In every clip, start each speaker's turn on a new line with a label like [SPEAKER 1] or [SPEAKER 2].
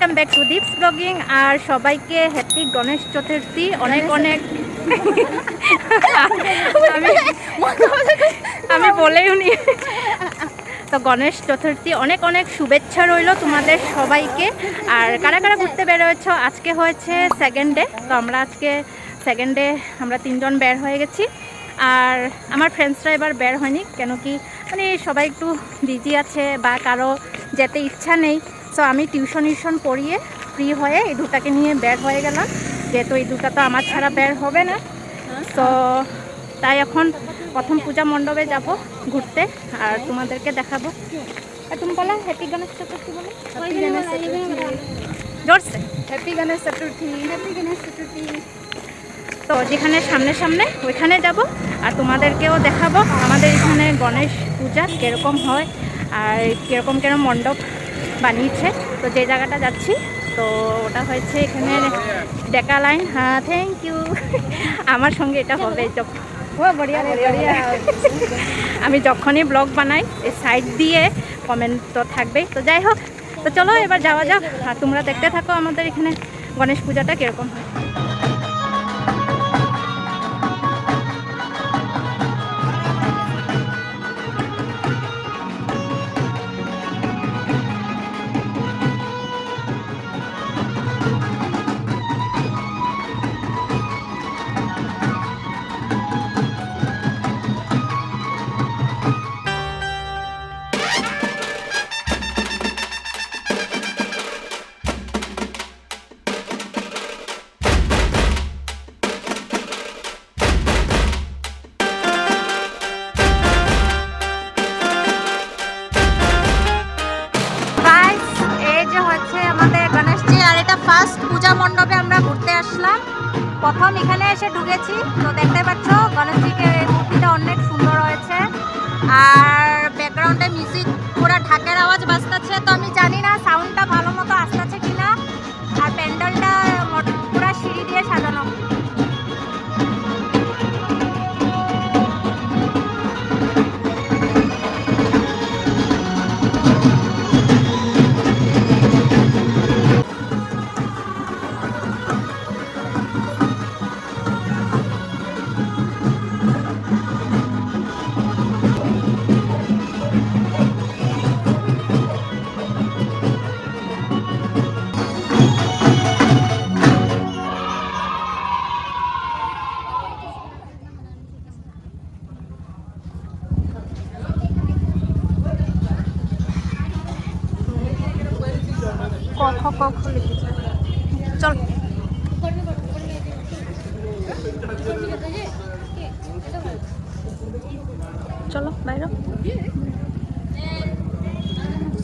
[SPEAKER 1] Welcome back to Deep's blogging. আর সবাইকে happy Ganesh Chaturthi. অনেক অনেক আমি বলেই নি। তো গণেশ চতুর্থী অনেক অনেক শুভেচ্ছা রইল তোমাদের সবাইকে। আর কারা কারা ঘুরতে বেরোয়েছ, আজকে হয়েছে সেকেন্ড ডে। তো আমরা আজকে সেকেন্ড ডে আমরা 3 জন বের হয়ে গেছি। আর আমার ফ্রেন্ডসরা এবার বের হয়নি, কেন কি মানে সবাই একটু বিজি আছে বা কারো যেতে ইচ্ছা নেই। সো আমি টিউশন পড়িয়ে ফ্রি হয়ে এই দুটাকে নিয়ে বের হয়ে গেলাম, যেহেতু এই দুটা তো আমার ছাড়া বের হবে না। তো তাই এখন প্রথম পূজা মণ্ডপে যাব ঘুরতে আর তোমাদেরকে দেখাবো। আর তুমি বলো হ্যাপি গণেশ চতুর্থী বলো। জোরসে হ্যাপি গণেশ চতুর্থী, হ্যাপি গণেশ চতুর্থী। তো যেখানে সামনে সামনে ওইখানে যাব আর তোমাদেরকেও দেখাবো আমাদের এখানে গণেশ পূজা কীরকম হয় আর কীরকম মণ্ডপ বানিয়েছে। তো যে জায়গাটা যাচ্ছি তো ওটা হয়েছে এখানে ডেকা লাইন। হ্যাঁ, থ্যাংক ইউ। আমার সঙ্গে এটা হবে বড়িয়া বড়িয়া। আমি যখনই ব্লগ বানাই এই সাইড দিয়ে কমেন্ট তো থাকবেই। তো যাই হোক, তো চলো এবার যাওয়া যাক আর তোমরা দেখতে থাকো আমাদের এখানে গণেশ পূজাটা কীরকম হয়। ফার্স্ট পূজা মণ্ডপে আমরা ঘুরতে আসলাম। প্রথম এখানে এসে ঢুকেছি, তো দেখতে পাচ্ছ গণেশজিকে মূর্তিটা অনেক সুন্দর হয়েছে। আর ব্যাকগ্রাউন্ডে মিউজিক পুরো ঢাকের আওয়াজ বাজতেছে। তো আমি জানি না সাউন্ডটা ভালো মতো আসতেছে কিনা। আর প্যান্ডেলটা পুরো সিঁড়ি দিয়ে সাজানো। চল চলো বাইরে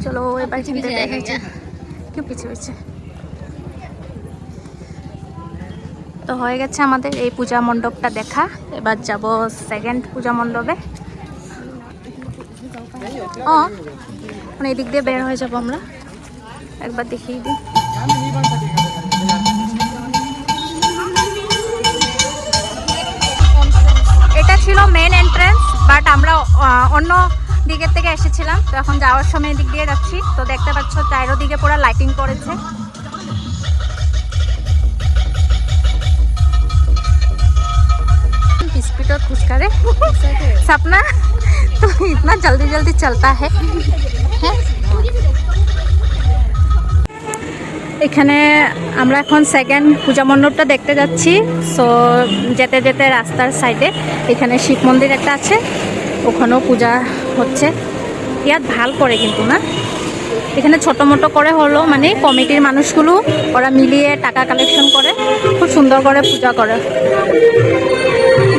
[SPEAKER 1] চলো। এবার কেউ পিছিয়ে হয়েছে। তো হয়ে গেছে আমাদের এই পূজা মণ্ডপটা দেখা। এবার যাব সেকেন্ড পূজা মণ্ডপে। মানে এদিক দিয়ে বের হয়ে যাবো আমরা। একবার দেখিয়ে দিই। এটা ছিল মেন এন্ট্রেন্স, বাট আমরা অন্য দিকের থেকে এসেছিলাম। তো এখন যাওয়ার সময় এদিক দিয়ে যাচ্ছি। তো দেখতে পাচ্ছ চারোদিকে পুরো লাইটিং করেছে। स्पीड और कुछ करे सपना तो इतना जल्दी जल्दी चलता है। এখানে আমরা এখন সেকেন্ড পূজা মণ্ডপটা দেখতে যাচ্ছি। সো যেতে যেতে রাস্তার সাইডে এখানে শিব মন্দির একটা আছে, ওখানেও পূজা হচ্ছে। ইয়াত ভাল করে কিন্তু না, এখানে ছোটো মোটো করে হলো, মানে কমিটির মানুষগুলো ওরা মিলিয়ে টাকা কালেকশন করে খুব সুন্দর করে পূজা করে।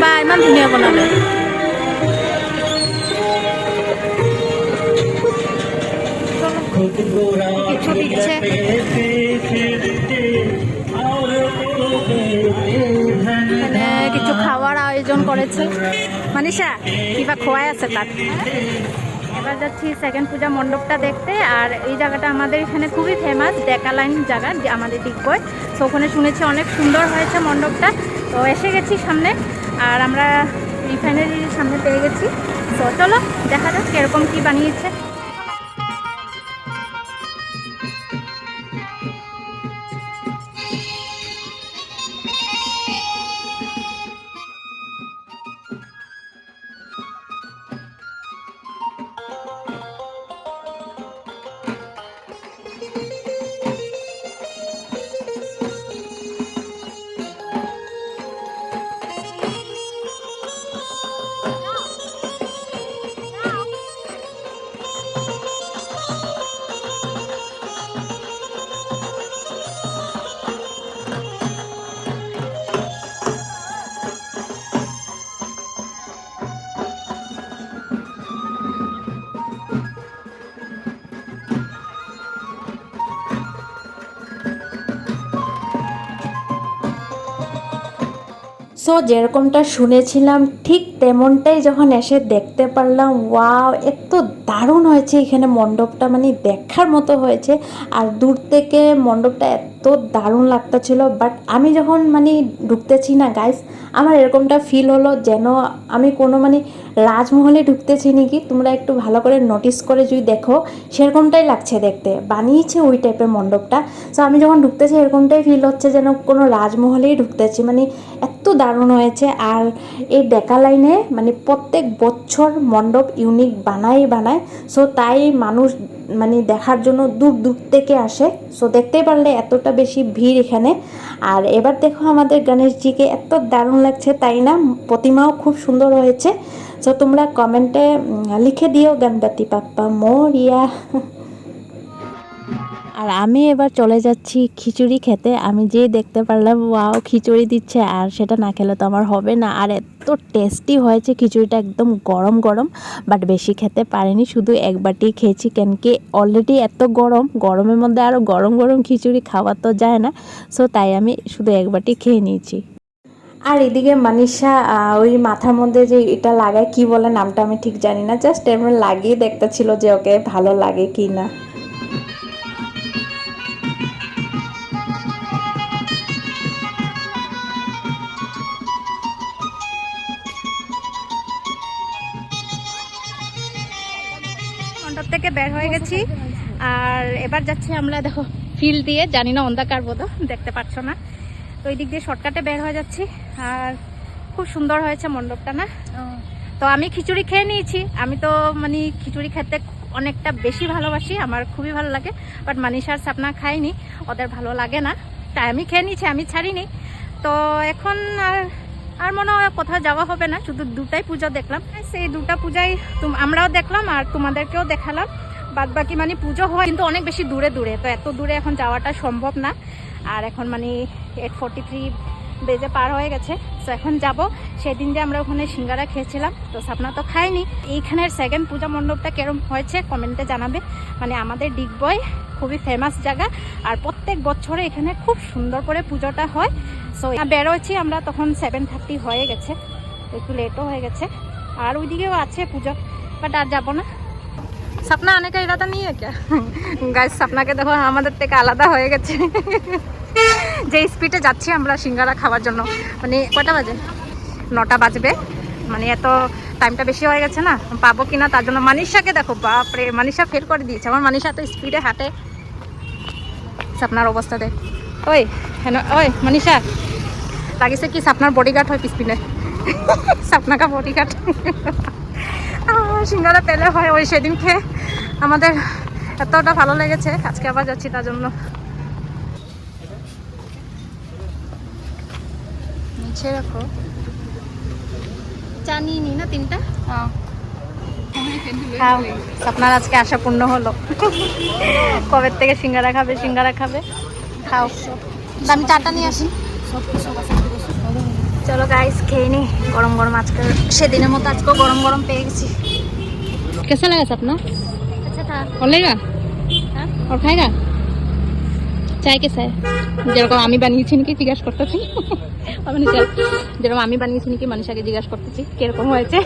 [SPEAKER 1] বা ইমান ধুনীয়া বনালে। কিছু দিচ্ছে, কিছু খাওয়ার আয়োজন করেছে। মানিষা কিবা খোয়াই আছে তার। এবার যাচ্ছি সেকেন্ড পূজা মণ্ডপটা দেখতে। আর এই জায়গাটা আমাদের এখানে খুবই ফেমাস, ডেকা লাইন জায়গা আমাদের দিকবয়। তো ওখানে শুনেছি অনেক সুন্দর হয়েছে মণ্ডপটা। তো এসে গেছি সামনে, আর আমরা রিফাইনারির সামনে পেয়ে গেছি। তো চলো দেখা যাক কীরকম কী বানিয়েছে।
[SPEAKER 2] সো যেরকমটা শুনেছিলাম ঠিক তেমনটাই যখন এসে দেখতে পারলাম, ওয়াও এত দারুণ হয়েছে এখানে মণ্ডপটা, মানে দেখার মতো হয়েছে। আর দূর থেকে মণ্ডপটা এত দারুণ লাগতেছিল, বাট আমি যখন মানে ঢুকতেছি না গাইস, আমার এরকমটা ফিল হলো যেন আমি কোনো মানে রাজমহলে ঢুকতেছি নাকি। তোমরা একটু ভালো করে নোটিস করে যদি দেখো, সেরকমটাই লাগছে দেখতে, বানিয়েছে ওই টাইপের মণ্ডপটা। সো আমি যখন ঢুকতেছি এরকমটাই ফিল হচ্ছে যেন কোনো রাজমহলেই ঢুকতেছি, মানে এত দারুণ হয়েছে। আর এই ডেকা লাইনে মানে প্রত্যেক বছর মণ্ডপ ইউনিক বানায়। সো তাই মানুষ মানে দেখার জন্য দূর দূর থেকে আসে। সো দেখতেই পারলে এতটা বেশি ভিড় এখানে। আর এবার দেখো আমাদের গণেশজিকে এত দারুণ লাগছে, তাই না? প্রতিমাও খুব সুন্দর হয়েছে। সো তোমরা কমেন্টে লিখে দিও গণপতি বাপ্পা মোরিয়া। আর আমি এবার চলে যাচ্ছি খিচুড়ি খেতে। আমি যেই দেখতে পারলাম ওয়াও খিচুড়ি দিচ্ছে, আর সেটা না খেলে তো আমার হবে না। আর এত টেস্টি হয়েছে খিচুড়িটা, একদম গরম গরম। বাট বেশি খেতে পারিনি, শুধু এক বাটি খেয়েছি, কেন কি অলরেডি এত গরমের মধ্যে আরও গরম গরম খিচুড়ি খাওয়া তো যায় না। সো তাই আমি শুধু এক বাটি খেয়ে নিয়েছি। আর এদিকে মানিষা ওই মাথার মধ্যে যে এটা লাগায়, কি বলে নামটা আমি ঠিক জানি না, জাস্ট এমন লাগিয়ে দেখতেছিল যে ওকে ভালো লাগে কি না।
[SPEAKER 1] মণ্ডপ থেকে বের হয়ে গেছি, আর এবার যাচ্ছি আমরা দেখো ফিল্ড দিয়ে, জানি না অন্ধকার বোধ দেখতে পাচ্ছ না, তো এই দিক দিয়ে শর্টকাটে বের হয়ে যাচ্ছি। আর খুব সুন্দর হয়েছে মণ্ডপটা না? তো আমি খিচুড়ি খেয়ে নিয়েছি। আমি তো মানে খিচুড়ি খেতে অনেকটা বেশি ভালোবাসি, আমার খুবই ভালো লাগে। বাট মানিষার সাপনা খাইনি, ওদের ভালো লাগে না, তাই আমি খেয়ে নিয়েছি, আমি ছাড়িনি। তো এখন আর মনে হয় কোথাও যাওয়া হবে না, শুধু দুটাই পুজো দেখলাম। সেই দুটা পূজাই আমরাও দেখলাম আর তোমাদেরকেও দেখালাম। বাদ বাকি মানে পুজো হয় কিন্তু অনেক বেশি দূরে, তো এত দূরে এখন যাওয়াটা সম্ভব না। আর এখন মানে 8:43 বেজে পার হয়ে গেছে। তো এখন যাব। সেদিন যে আমরা ওখানে সিঙ্গারা খেয়েছিলাম, তো সাপনা তো খাইনি। এইখানের সেকেন্ড পূজা মণ্ডপটা কেরম হয়েছে কমেন্টে জানাবে। মানে আমাদের ডিগবয় খুবই ফেমাস জায়গা, আর প্রত্যেক বছরে এখানে খুব সুন্দর করে পুজোটা হয়। সো বেরোচ্ছি আমরা, তখন 7:30 হয়ে গেছে, একটু লেটও হয়ে গেছে। আর ওইদিকেও আছে পুজো, বাট আর যাবো না। सपना आने का इरादा नहीं है क्या? गाइस सपना के देखो আমাদের থেকে আলাদা হয়ে গেছে। যে স্পিডে যাচ্ছি আমরা সিঙ্গারা খাওয়ার জন্য, মানে কয়টা বাজে? 9টা বাজবে, মানে এত টাইমটা বেশি হয়ে গেছে না, পাবো কিনা তার জন্য। মানিষাকে দেখো, বাপরে মানিষা ফেল করে দিয়েছে। আমার মানিষা তো স্পিডে হাঁটে, সপনার অবস্থা দেখ। ওই হ্যাঁ, ওই মানিষা লাগিছে কি সপনার বডিগার্ড হয় পিছপিনে। সপনা কা বডিগার্ড। সিঙ্গারা পেলে হয়, ওই সেদিন খেয়ে আমাদের এতটা ভালো লেগেছে, আজকে আবার যাচ্ছি তার জন্য। নিচে রাখো, চা নিয়ে নি না 3টা। খাও, আপনার আজকে আশা পূর্ণ হলো। কবে থেকে সিঙ্গারা খাবে, খাও। আমি চাটা নিয়ে আসি। চলো গাইস খেয়ে নি, গরম গরম আজকে সেদিনের মতো আজকেও গরম গরম পেয়ে গেছি। कैसा लगा सपना? अच्छा था। और लेगा? हाँ? और खाएगा? চাই কে চাই? যেরকম আমি বানিয়েছি নাকি জিজ্ঞাসা করতেছি। যেরকম আমি বানিয়েছি নাকি মানিষাকে জিজ্ঞাসা করতেছি কিরকম হয়েছে।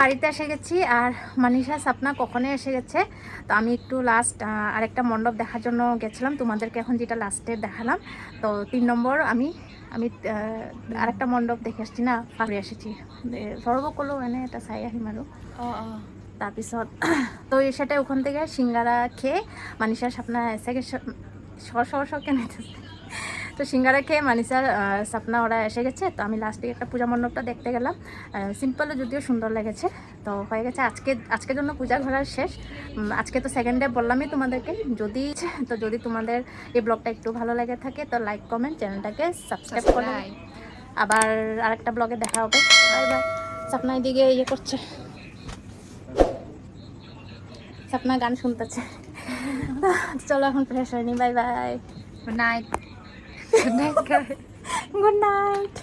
[SPEAKER 1] বাড়িতে এসে গেছি, আর মানিষা সাপনা কখনো এসে গেছে। তো আমি একটু লাস্ট আরেকটা মণ্ডপ দেখার জন্য গেছিলাম, তোমাদেরকে এখন যেটা লাস্টে দেখালাম। তো 3 নম্বর আমি আরেকটা মণ্ডপ দেখে আসছি না, ফাঁড়ি এসেছি সর্বকলো এনে এটা চাই আহিম আৰু। তাৰপিছত তো সেটা ওখান থেকে সিঙ্গারা খেয়ে মানিষার সাপনা এসে সর কেনে। তো সিঙ্গারা খেয়ে মানিষার সাপনা ওরা এসে গেছে। তো আমি লাস্টে একটা পূজা মণ্ডপটা দেখতে গেলাম, সিম্পলে যদিও সুন্দর লেগেছে। তো হয়ে গেছে আজকের জন্য পূজা ঘোরার শেষ। আজকে তো সেকেন্ড ডে বললামই তোমাদেরকে। যদি তোমাদের এই ব্লগটা একটু ভালো লেগে থাকে তো লাইক কমেন্ট, চ্যানেলটাকে সাবস্ক্রাইব করে আবার আরেকটা ব্লগে দেখা হবে। Bye bye. সাপনা এদিকে ইয়ে করছে, সাপনা গান শুনতেছে। চলো এখন ফ্রেশ হয়নি, bye bye,
[SPEAKER 3] good night.
[SPEAKER 1] Good night.